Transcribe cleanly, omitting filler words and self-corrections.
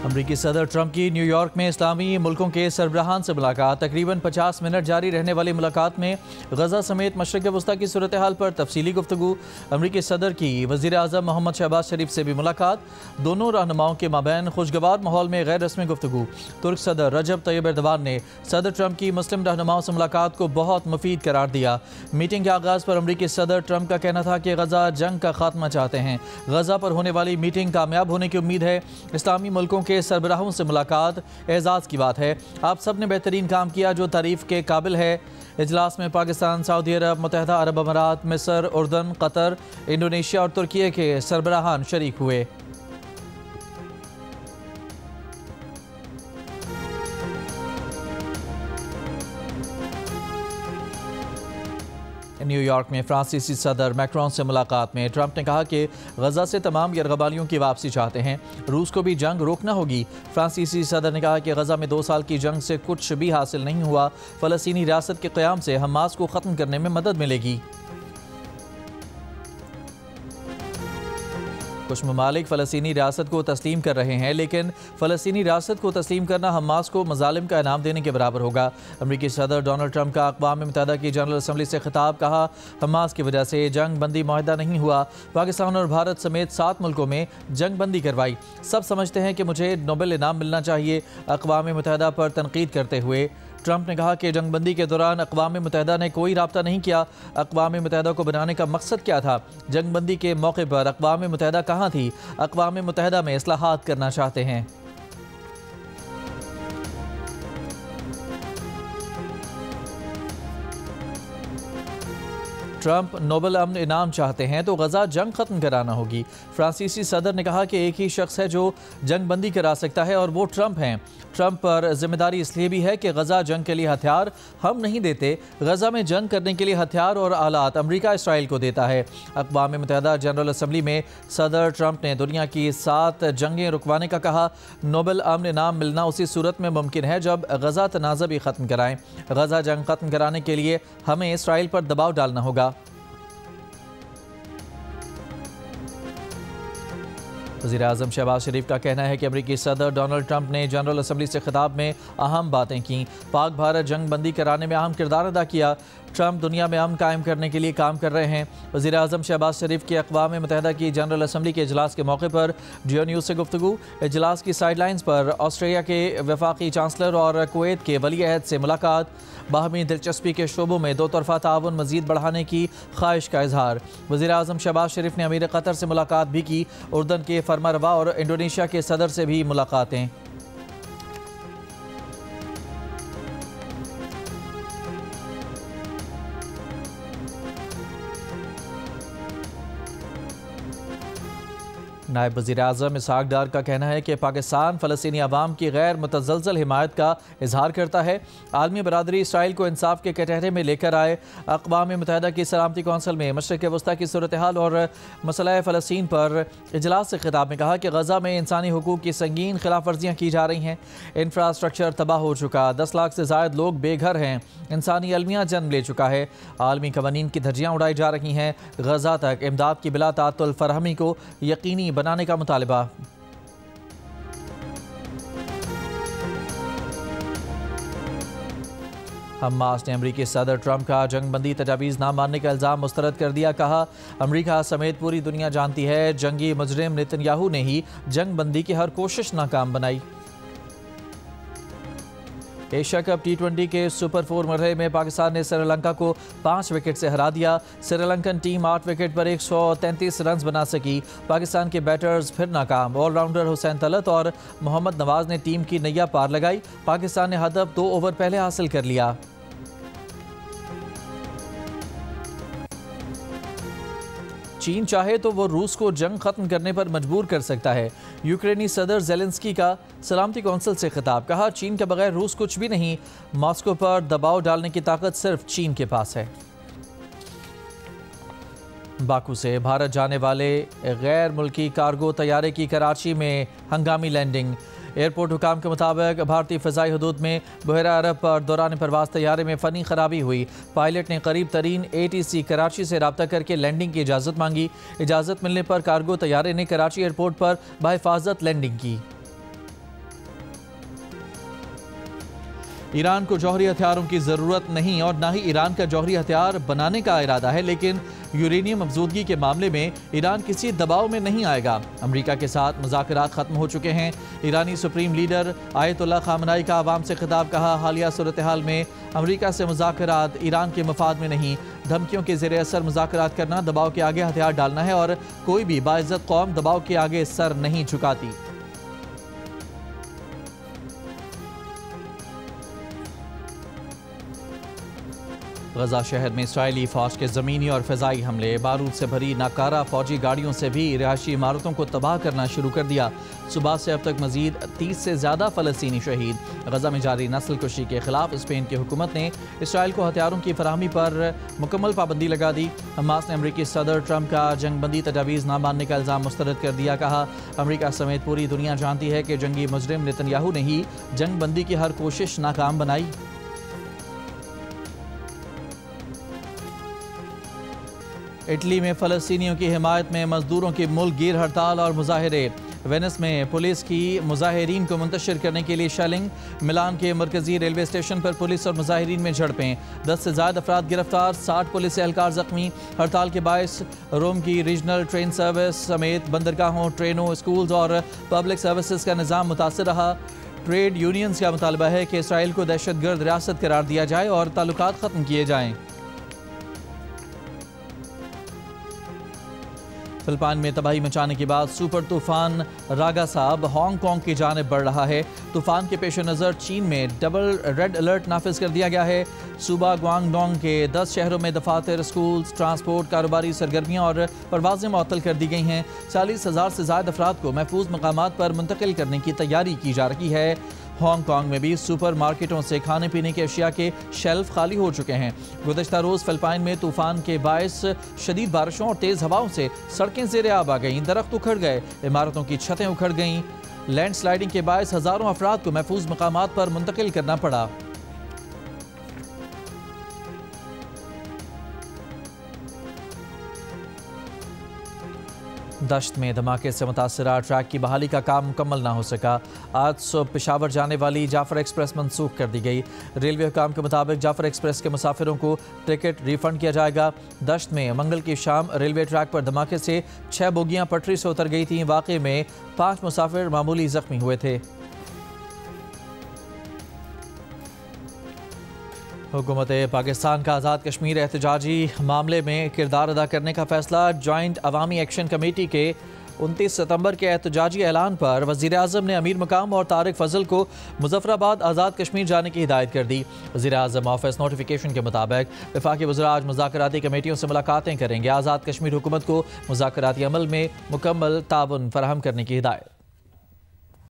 अमरीकी सदर ट्रंप की न्यूयॉर्क में इस्लामी मुल्कों के सरबराहान से मुलाकात। तकरीबन 50 मिनट जारी रहने वाली मुलाकात में गजा समेत मशरक़ वस्ता की सूरत हाल पर तफसीली गुफ्तगू। अमरीकी सदर की वज़ीर आज़म मोहम्मद शहबाज शरीफ से भी मुलाकात। दोनों रहनुमाओं के माबैन खुशगवार माहौल में गैर रस्मी गुफ्तगू। तुर्क सदर रजब तैयब एर्दोगान ने सदर ट्रंप की मुस्लिम रहनुमाओं से मुलाकात को बहुत मुफीद करार दिया। मीटिंग के आगाज़ पर अमरीकी सदर ट्रंप का कहना था कि गजा जंग का खात्मा चाहते हैं। गजा पर होने वाली मीटिंग कामयाब होने की उम्मीद है। इस्लामी मुल्कों के सरबराहों से मुलाकात एजाज़ की बात है। आप सब ने बेहतरीन काम किया जो तारीफ़ के काबिल है। इजलास में पाकिस्तान, सऊदी अरब, मुत्तहिदा अरब अमारात, मिस्र, उर्दन, कतर, इंडोनेशिया और तुर्की के सरबराहान शरीक हुए। न्यूयॉर्क में फ्रांसीसी सदर मैक्रोन से मुलाकात में ट्रंप ने कहा कि गजा से तमाम यरगबालियों की वापसी चाहते हैं। रूस को भी जंग रोकना होगी। फ्रांसीसी सदर ने कहा कि गजा में 2 साल की जंग से कुछ भी हासिल नहीं हुआ। फ़लस्तीनी रियासत के क़याम से हमास को ख़त्म करने में मदद मिलेगी। कुछ ममालिक फ़लस्तीनी रियासत को तस्लीम कर रहे हैं, लेकिन फ़लस्तीनी रियासत को तस्लीम करना हमास को मज़ालिम का इनाम देने के बराबर होगा। अमरीकी सदर डोनाल्ड ट्रंप का अक़वाम मुत्तहिदा की जनरल असम्बली से खिताब। कहा, हमास की वजह से जंग बंदी मुआहदा नहीं हुआ। पाकिस्तान और भारत समेत 7 मुल्कों में जंग बंदी करवाई। सब समझते हैं कि मुझे नोबेल इनाम मिलना चाहिए। अक़वाम मुत्तहिदा पर तनकीद करते हुए ट्रंप ने कहा कि जंगबंदी के दौरान अक़वाम मुत्तहिदा ने कोई राब्ता नहीं किया। अक़वाम मुत्तहिदा को बनाने का मकसद क्या था? जंगबंदी के मौके पर अक़वाम मुत्तहिदा कहाँ थी? अक़वाम मुत्तहिदा में इस्लाहात करना चाहते हैं। ट्रंप नोबेल अमन इनाम चाहते हैं तो गजा जंग खत्म कराना होगी। फ्रांसीसी सदर ने कहा कि एक ही शख्स है जो जंग बंदी करा सकता है और वो ट्रंप हैं। ट्रंप पर जिम्मेदारी इसलिए भी है कि गजा जंग के लिए हथियार हम नहीं देते। गजा में जंग करने के लिए हथियार और आलात अमेरिका इसराइल को देता है। अक़वाम मुत्तहिदा जनरल असम्बली में सदर ट्रंप ने दुनिया की 7 जंगें रुकवाने का कहा। नोबेल अमन इनाम मिलना उसी सूरत में मुमकिन है जब गजा तनाज़ा भी ख़त्म कराएं। गजा जंग ख़त्म कराने के लिए हमें इसराइल पर दबाव डालना होगा। वज़ीर आज़म शहबाज शरीफ का कहना है कि अमरीकी सदर डोनाल्ड ट्रंप ने जनरल असम्बली से खिताब में अहम बातें की। पाक भारत जंग बंदी कराने में अहम किरदार अदा किया। ट्रंप दुनिया में अमन कायम करने के लिए काम कर रहे हैं। वज़ीर आज़म शहबाज शरीफ की अक़वाम मुत्तहिदा की जनरल असम्बली के इजलास के मौके पर जियो न्यूज़ से गुफ्तगू। इजलास की साइडलाइंस पर ऑस्ट्रेलिया के वफाकी चांसलर और कुवैत के वली अहद से मुलाकात। बाहमी दिलचस्पी के शोबों में 2 तरफ़ा ताउन मज़ीद बढ़ाने की ख्वाहिश का इजहार। वज़ीर आज़म शहबाज शरीफ ने अमीर कतर से मुलाकात भी की। उर्दन के फरमारवा और इंडोनेशिया के सदर से भी मुलाकातें। नायब वज़ीर आज़म इसहाक़ डार का कहना है कि पाकिस्तान फ़लस्तीनी अवाम की गैर मुतज़लज़ल हिमायत का इजहार करता है। आलमी बरादरी इसराइल को इंसाफ के कटहरे में लेकर आए। अक़वाम मुत्तहिदा की सलामती कौंसिल में मशरक़ वस्ता की सूरत हाल और मसला फ़लस्तीन पर इजलास से खिताब में कहा कि गजा में इंसानी हुकूक़ की संगीन खिलाफ वर्जियाँ की जा रही हैं। इंफ्रास्ट्रक्चर तबाह हो चुका, 10 लाख से ज़ायद लोग बेघर हैं। इंसानी अलमिया जन्म ले चुका है। आलमी कवानीन की धज्जियाँ उड़ाई जा रही हैं। गजा तक इमदाद की बिला तातुल फरहमी को यकीनी बनाने का मुतालिबा। हमास ने अमरीकी सदर ट्रंप का जंगबंदी तजावीज़ ना मानने का इल्ज़ाम मुस्तरद कर दिया। कहा, अमरीका समेत पूरी दुनिया जानती है जंगी मुजरिम नेतन्याहू ने ही जंगबंदी की हर कोशिश नाकाम बनाई। एशिया कप T20 के सुपर 4 मरहले में पाकिस्तान ने श्रीलंका को 5 विकेट से हरा दिया। श्रीलंकन टीम 8 विकेट पर 133 रन बना सकी। पाकिस्तान के बैटर्स फिर नाकाम। ऑलराउंडर हुसैन तलत और मोहम्मद नवाज ने टीम की नैया पार लगाई। पाकिस्तान ने हदफ 2 ओवर पहले हासिल कर लिया। चीन चाहे तो वो रूस को जंग खत्म करने पर मजबूर कर सकता है। यूक्रेनी सदर ज़ेलेंस्की का सलामती कौंसिल से खिताब। कहा, चीन के बगैर रूस कुछ भी नहीं। मॉस्को पर दबाव डालने की ताकत सिर्फ चीन के पास है। बाकू से भारत जाने वाले गैर मुल्की कार्गो तैयारे की कराची में हंगामी लैंडिंग। एयरपोर्ट हुकाम के मुताबिक भारतीय फ़ज़ाई हदूद में बहरा अरब पर दौरान परवाज़ तैयारे में फ़नी खराबी हुई। पायलट ने करीब तरीन ATC कराची से रब्ता करके लैंडिंग की इजाज़त मांगी। इजाज़त मिलने पर कार्गो तैयारे ने कराची एयरपोर्ट पर बाहिफाजत लैंडिंग की। ईरान को जौहरी हथियारों की ज़रूरत नहीं और ना ही ईरान का जौहरी हथियार बनाने का इरादा है, लेकिन यूरेनियम अफजूदगी के मामले में ईरान किसी दबाव में नहीं आएगा। अमेरिका के साथ मुज़ाकरात ख़त्म हो चुके हैं। ईरानी सुप्रीम लीडर आयतुल्लाह ख़ामनाई का आवाम से खिताब। कहा, हालिया सूरत हाल में अमेरिका से मुज़ाकरात ईरान के मफाद में नहीं, धमकियों के ज़ेरे असर मुज़ाकरात करना, दबाव के आगे हथियार डालना है और कोई भी बाइज़्ज़त कौम दबाव के आगे सर नहीं झुकाती। गजा शहर में इसराइली फौज के ज़मीनी और फ़िज़ाई हमले, बारूद से भरी नाकारा फौजी गाड़ियों से भी रिहायशी इमारतों को तबाह करना शुरू कर दिया। सुबह से अब तक मजीद 30 से ज़्यादा फ़लस्तीनी शहीद। गजा में जारी नस्ल कुशी के खिलाफ स्पेन की हुकूमत ने इसराइल को हथियारों की फराहमी पर मुकम्मल पाबंदी लगा दी। हमास ने अमरीकी सदर ट्रंप का जंगबंदी तजावीज़ न मानने का इल्ज़ाम मुस्तरद कर दिया। कहा, अमरीका समेत पूरी दुनिया जानती है कि जंगी मुजरिम नेतन्याहू ने ही जंगबंदी की हर कोशिश नाकाम बनाई। इटली में फ़लस्तीनियों की हिमायत में मजदूरों की मुल्क गिर हड़ताल और मुजाहरे। वेनिस में पुलिस की मुजाहिरीन को मुंतशिर करने के लिए शेलिंग। मिलान के मरकजी रेलवे स्टेशन पर पुलिस और मुजाहिरीन में झड़पें। 10 से ज़्यादा अफराद गिरफ्तार, 60 पुलिस एहलकार जख्मी। हड़ताल के बायस रोम की रीजनल ट्रेन सर्विस समेत बंदरगाहों, ट्रेनों, स्कूल्स और पब्लिक सर्विसेज का निज़ाम मुतासर रहा। ट्रेड यूनियंस का मुतालबा है कि इसराइल को दहशतगर्द रियासत करार दिया जाए और ताल्लुकात ख़त्म किए जाएँ। फिलिपाइन में तबाही मचाने के बाद सुपर तूफान रागा साहब हांगकांग की जानिब बढ़ रहा है। तूफान के पेश नज़र चीन में डबल रेड अलर्ट नाफिज कर दिया गया है। सूबा ग्वांगडोंग के 10 शहरों में दफातर, स्कूल्स, ट्रांसपोर्ट, कारोबारी सरगर्मियाँ और परवाज़ें मअतल कर दी गई हैं। 40,000 से ज़्यादा अफराद को महफूज मकामात पर मुंतकिल करने की तैयारी की जा रही है। हांगकांग में भी सुपर मार्केटों से खाने पीने के अशिया के शेल्फ खाली हो चुके हैं। गुज़श्ता रोज़ फिलिपाइन में तूफान के बायस शदीद बारिशों और तेज़ हवाओं से सड़कें ज़ेरे आब आ गईं, दरख्त उखड़ गए, इमारतों की छतें उखड़ गईं। लैंडस्लाइडिंग के बायस हज़ारों अफराद को महफूज मकामात पर मुंतकिल करना पड़ा। दश्त में धमाके से मुतासरा ट्रैक की बहाली का काम मुकम्मल ना हो सका। आज सुबह पेशावर जाने वाली जाफर एक्सप्रेस मनसूख कर दी गई। रेलवे हुकाम के मुताबिक जाफर एक्सप्रेस के मुसाफिरों को टिकट रिफंड किया जाएगा। दश्त में मंगल की शाम रेलवे ट्रैक पर धमाके से 6 बोगियां पटरी से उतर गई थीं। वाक़े में 5 मुसाफिर मामूली जख्मी हुए थे। हुकूमत पाकिस्तान का आज़ाद कश्मीर एहतजाजी मामले में किरदार अदा करने का फैसला। जॉइंट अवामी एक्शन कमेटी के 29 सितंबर के एहतजाजी ऐलान पर वज़ीर आज़म ने अमीर मकाम और तारिक फजल को मुजफ्फराबाद आज़ाद कश्मीर जाने की हिदायत कर दी। वज़ीर आज़म ऑफिस नोटिफिकेशन के मुताबिक वफाकी वज़रा आज मुज़ाकराती कमेटियों से मुलाकातें करेंगे। आज़ाद कश्मीर हुकूमत को मुज़ाकराती अमल में मुकम्मल ताउन फराहम करने की हिदायत।